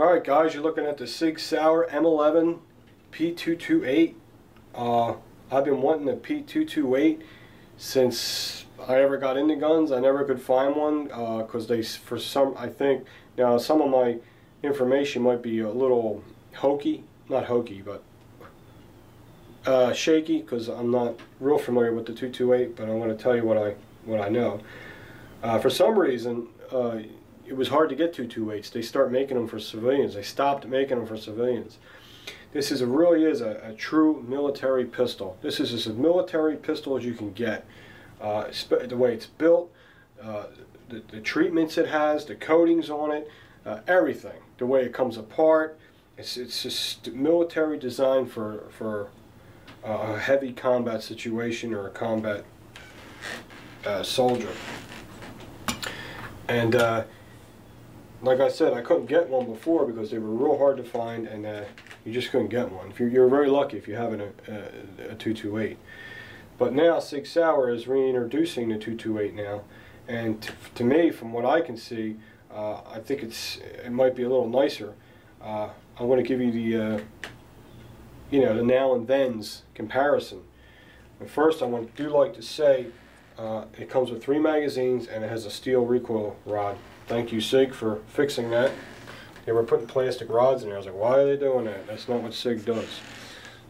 Alright guys, you're looking at the Sig Sauer M11 P228. I've been wanting a P228 since I ever got into guns. I never could find one because I think, now some of my information might be a little hokey, not hokey, but shaky, because I'm not real familiar with the 228, but I'm going to tell you what I know. For some reason, it was hard to get 228s. They start making them for civilians. They stopped making them for civilians. This really is a true military pistol. This is as military pistol as you can get. The way it's built, the treatments it has, the coatings on it, everything. The way it comes apart. It's just military design for a heavy combat situation or a combat soldier. And like I said, I couldn't get one before because they were real hard to find, and you just couldn't get one. You're very lucky if you have a 228. But now Sig Sauer is reintroducing the 228 now, and to me, from what I can see, I think it might be a little nicer. I'm going to give you the the now and then's comparison. But first, I do like to say it comes with 3 magazines and it has a steel recoil rod. Thank you, Sig, for fixing that. They were putting plastic rods in there. I was like, why are they doing that? That's not what Sig does.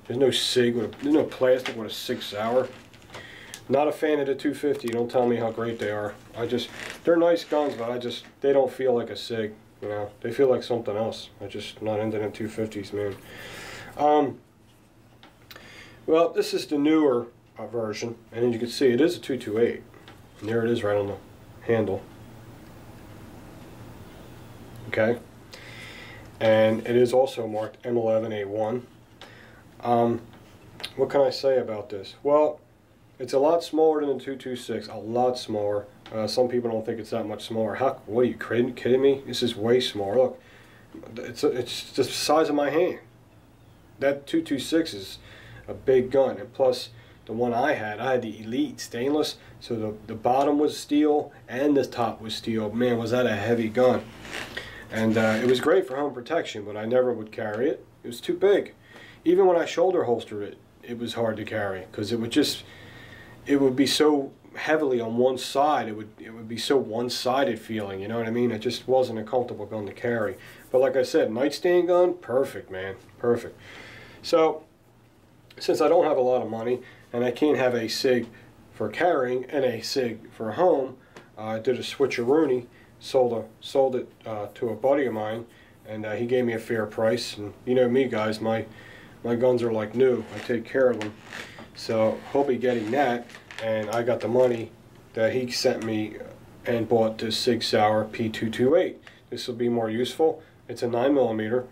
There's no Sig there's no plastic with a Sig Sauer. Not a fan of the 250. Don't tell me how great they are. They're nice guns, but they don't feel like a Sig. You know, they feel like something else. I'm just not into them 250s, man. Well, this is the newer version, and as you can see, it is a 228. And there it is right on the handle. Okay, and it is also marked M11A1. What can I say about this? Well, it's a lot smaller than the 226, a lot smaller. Some people don't think it's that much smaller. What are you kidding me? This is way smaller. Look, it's just the size of my hand. That 226 is a big gun, and plus the one I had the Elite stainless, so the bottom was steel and the top was steel. Man, was that a heavy gun. And it was great for home protection, but I never would carry it. It was too big. Even when I shoulder holstered it, it was hard to carry because it would be so heavily on one side. It would be so one-sided feeling. You know what I mean? It just wasn't a comfortable gun to carry. But like I said, nightstand gun, perfect, man, perfect. So since I don't have a lot of money and I can't have a Sig for carrying and a Sig for home, I did a switcheroony. Sold it to a buddy of mine, and he gave me a fair price. And you know me, guys, my guns are like new. I take care of them. So he'll be getting that, and I got the money that he sent me and bought this Sig Sauer P228. This will be more useful. It's a 9mm.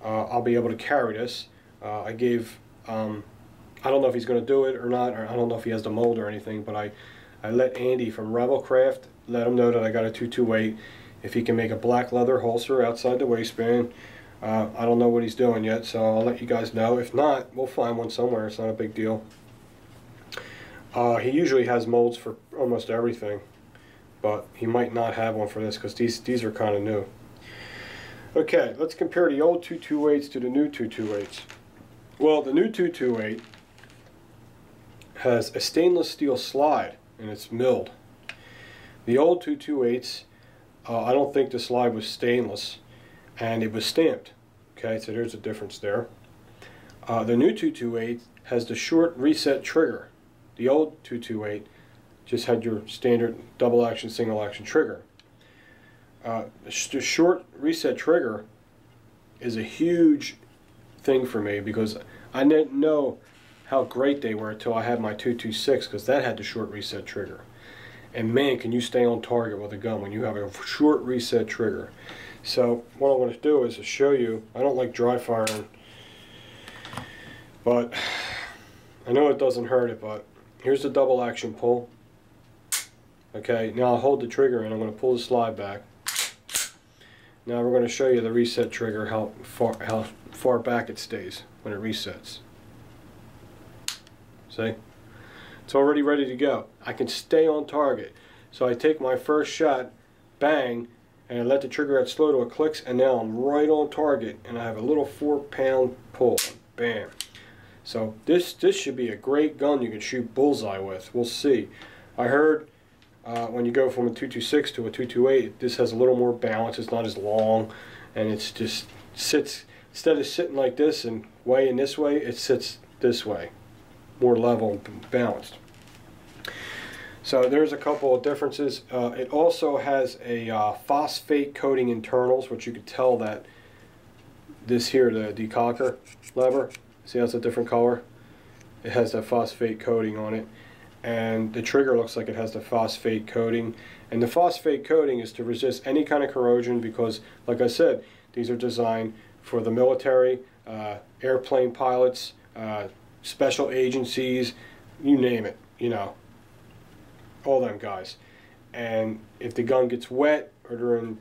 I'll be able to carry this. I gave I don't know if he's going to do it or not, or I don't know if he has the mold or anything, but I let Andy from Rebelcraft let him know that I got a 228. If he can make a black leather holster outside the waistband. I don't know what he's doing yet, so I'll let you guys know. If not, we'll find one somewhere. It's not a big deal. He usually has molds for almost everything, but he might not have one for this because these are kind of new. Okay, let's compare the old 228s to the new 228s. Well, the new 228 has a stainless steel slide, and it's milled. The old 228s, I don't think the slide was stainless, and it was stamped. Okay, so there's a difference there. The new 228 has the short reset trigger. The old 228 just had your standard double action, single action trigger. The short reset trigger is a huge thing for me because I didn't know how great they were until I had my 226, because that had the short reset trigger. And man, can you stay on target with a gun when you have a short reset trigger. So what I'm going to do is to show you. I don't like dry firing, but I know it doesn't hurt it, but here's the double action pull. Okay, now I'll hold the trigger and I'm going to pull the slide back. Now we're going to show you the reset trigger, how far back it stays when it resets. See? It's already ready to go. I can stay on target. So I take my first shot, bang, and I let the trigger head slow till it clicks, and now I'm right on target, and I have a little 4-pound pull. Bam. So this should be a great gun you can shoot bullseye with. We'll see. I heard when you go from a 226 to a 228, this has a little more balance. It's not as long, and it's just sits, instead of sitting like this and weighing this way, it sits this way, more level and balanced. So there's a couple of differences. It also has a phosphate coating internals, which you could tell that this here, the decocker lever, see how it's a different color? It has that phosphate coating on it. And the trigger looks like it has the phosphate coating. And the phosphate coating is to resist any kind of corrosion because, like I said, these are designed for the military, airplane pilots, special agencies, you name it, you know, all them guys. And if the gun gets wet or during,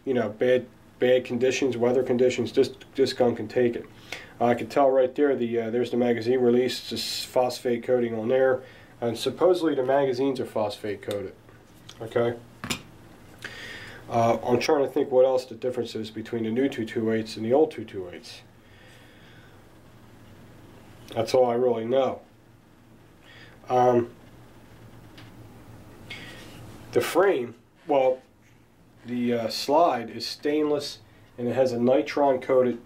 you know, bad conditions, weather conditions, this gun can take it. I can tell right there, there's the magazine release, it's just phosphate coating on there, and supposedly the magazines are phosphate coated. Okay. I'm trying to think what else the difference is between the new 228s and the old 228s. That's all I really know. The frame, well, the slide is stainless and it has a nitron coated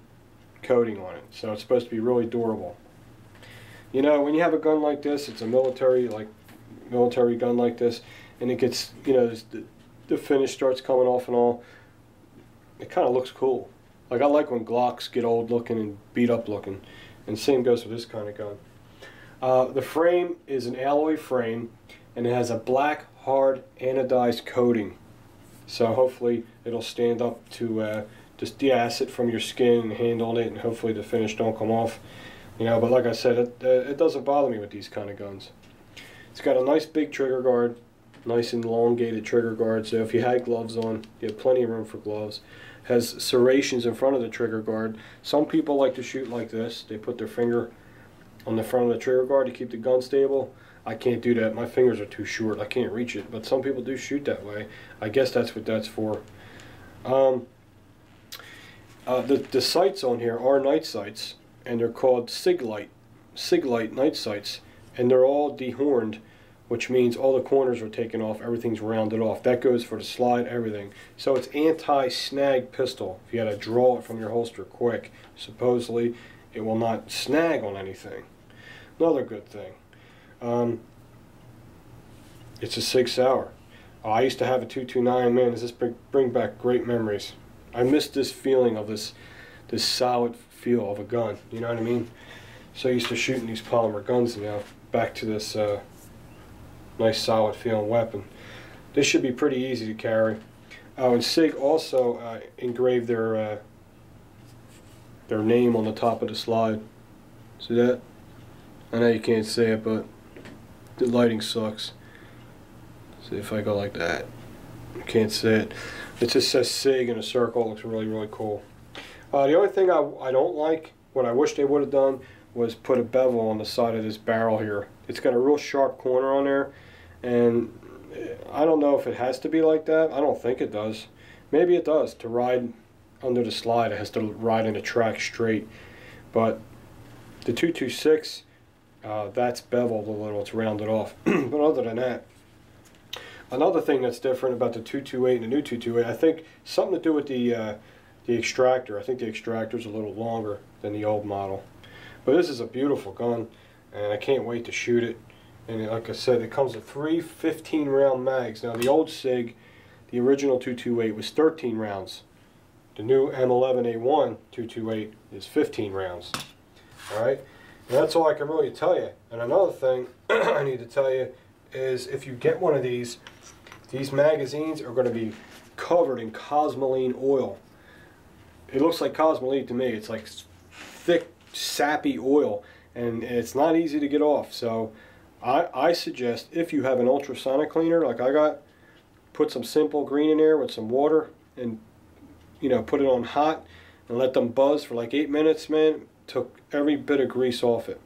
coating on it, so it's supposed to be really durable. You know, when you have a gun like this, it's a military gun like this, and it gets, you know, the finish starts coming off and all. It kind of looks cool. Like I like when Glocks get old looking and beat up looking, and same goes with this kind of gun. The frame is an alloy frame, and it has a black hard anodized coating, so hopefully it'll stand up to just de-acid from your skin and handle it, and hopefully the finish don't come off. You know, but like I said, it doesn't bother me with these kind of guns. It's got a nice big trigger guard, nice elongated trigger guard, so if you had gloves on, you have plenty of room for gloves. Has serrations in front of the trigger guard. Some people like to shoot like this. They put their finger on the front of the trigger guard to keep the gun stable. I can't do that. My fingers are too short. I can't reach it, but some people do shoot that way. I guess that's what that's for. The sights on here are night sights, and they're called Sig Light night sights, and they're all dehorned, which means all the corners are taken off, everything's rounded off. That goes for the slide, everything. So it's anti-snag pistol. If you had to draw it from your holster quick, supposedly it will not snag on anything. Another good thing. It's a Sig Sauer. I used to have a 229, man, does this bring back great memories. I miss this feeling of this solid feel of a gun, you know what I mean? So used to shooting these polymer guns now, back to this nice solid feeling weapon. This should be pretty easy to carry. And Sig also engraved their name on the top of the slide. See that? I know you can't see it, but the lighting sucks. See if I go like that. You can't see it. It just says Sig in a circle. It looks really, really cool. The only thing I don't like, what I wish they would have done, was put a bevel on the side of this barrel here. It's got a real sharp corner on there, and I don't know if it has to be like that. I don't think it does. Maybe it does. To ride under the slide, it has to ride in the track straight. But the 226, that's beveled a little. It's rounded off. But other than that, another thing that's different about the 228 and the new 228, I think something to do with the extractor. I think the extractor's a little longer than the old model. But this is a beautiful gun, and I can't wait to shoot it. And like I said, it comes with 3 15-round mags. Now the old Sig, the original 228, was 13 rounds. The new M11A1 228 is 15 rounds. Alright? And that's all I can really tell you. And another thing I need to tell you is if you get one of these magazines are going to be covered in Cosmoline oil. It looks like Cosmoline to me. It's like thick, sappy oil, and it's not easy to get off. So I suggest, if you have an ultrasonic cleaner like I got, put some simple green in there with some water, and you know, put it on hot and let them buzz for like 8 minutes, man. Took every bit of grease off it.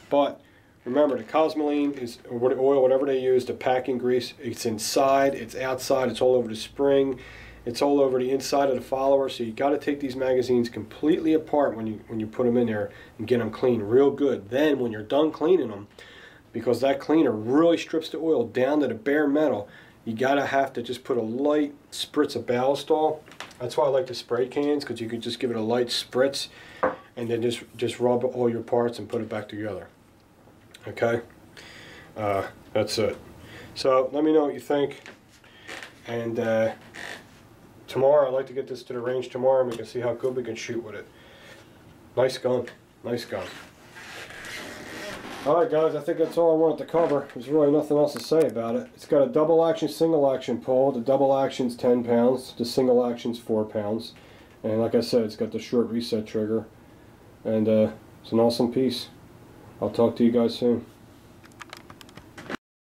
But remember, the Cosmoline is, or oil, whatever they use, the packing grease, it's inside, it's outside, it's all over the spring. It's all over the inside of the follower, so you got to take these magazines completely apart when you put them in there and get them clean real good. Then when you're done cleaning them, because that cleaner really strips the oil down to the bare metal, you gotta have to just put a light spritz of Ballistol. That's why I like the spray cans, because you could just give it a light spritz and then just rub all your parts and put it back together. Okay, that's it. So let me know what you think, and tomorrow I'd like to get this to the range tomorrow and we can see how good we can shoot with it. Nice gun, nice gun. Alright guys, I think that's all I wanted to cover. There's really nothing else to say about it. It's got a double action, single action pull. The double action's 10 pounds, the single action's 4 pounds. And like I said, it's got the short reset trigger. And it's an awesome piece. I'll talk to you guys soon.